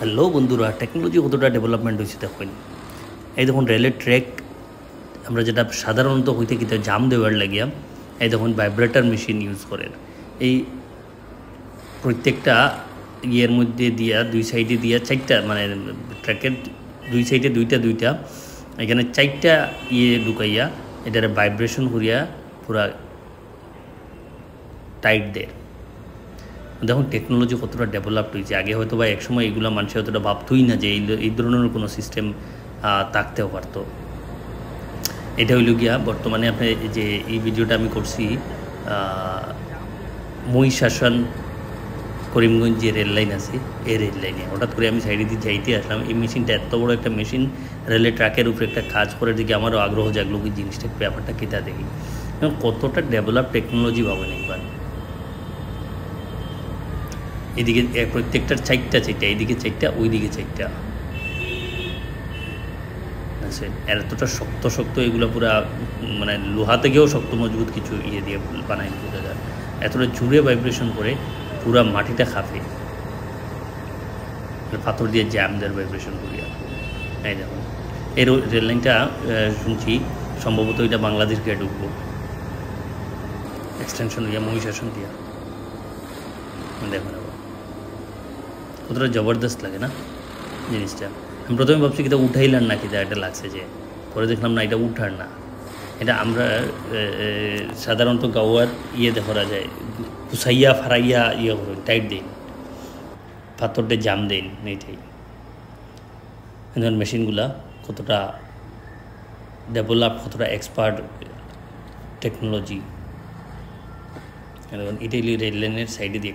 Hello বন্ধুরা, technology কতটা development হয়েছে দেখুন। এই দেখুন রেলের ট্র্যাক, আমরা যেটা সাধারণত হইতে কিন্তু জাম দেওয়ার লাগিয়া এই দেখুন ভাইব্রেটার মেশিন ইউজ করেন। এই প্রত্যেকটা ইয়ের মধ্যে দিয়া দুই সাইডে দিয়া চারটা, মানে ট্র্যাকের দুই সাইডে দুইটা এখানে চারটা ঢুকাইয়া এটার ভাইব্রেশন করিয়া পুরা টাইট দেয়। দেখুন টেকনোলজি কতটা ডেভেলপড হয়েছে। আগে হয়তো বা একসময় এগুলো মানুষের অতটা ভাবতই না যে এই ধরনের কোনো সিস্টেম থাকতেও পারতো। এটা হইল গিয়া বর্তমানে আপনি যে এই ভিডিওটা আমি করছি মহিষাসন করিমগঞ্জ যে রেল লাইন আছে এই রেল লাইনে হঠাৎ করে আমি সাইডে দিয়ে যাইতে আসলাম। এই মেশিনটা এত বড় একটা মেশিন রেলের ট্র্যাকের উপরে একটা কাজ করার দিকে আমারও আগ্রহ জাগলো, কি জিনিসটা ব্যাপারটা কেটা দেখি কতটা ডেভেলপ টেকনোলজি ভাবেন একবার। এদিকে প্রত্যেকটার চারটা এইদিকে চারটা ওইদিকে চারটা আছে। এতটা শক্ত এগুলো পুরা মানে লোহা থেকেও শক্ত মজবুত কিছু দিয়ে বানায় বোঝা যায়। এতটা জুড়ে ভাইব্রেশন করে পুরা মাটিটা খাফে, পাথর দিয়ে জ্যাম দেওয়ার ভাইব্রেশন করিয়া। এই দেখুন এই রেল লাইনটা শুনছি সম্ভবত এটা বাংলাদেশ গিয়ে ঢুকবো, এক্সটেনশন দিয়া মহিষাসন দিয়া। দেখুন আবার কতটা জবরদস্ত লাগে না জিনিসটা। আমি প্রথমে ভাবছি কি এটা উঠাইলাম না, কি এটা লাগছে যে, পরে দেখলাম না এটা উঠার না, এটা আমরা সাধারণত গাওয়ার করা যায় কুসাইয়া ফারাইয়া করেন, টাইট দিন পাথরটা জাম দিন। এইটাই মেশিনগুলা কতটা ডেভেলপ, কতটা এক্সপার্ট টেকনোলজি। এটাই রেল লাইনের সাইডে দিয়ে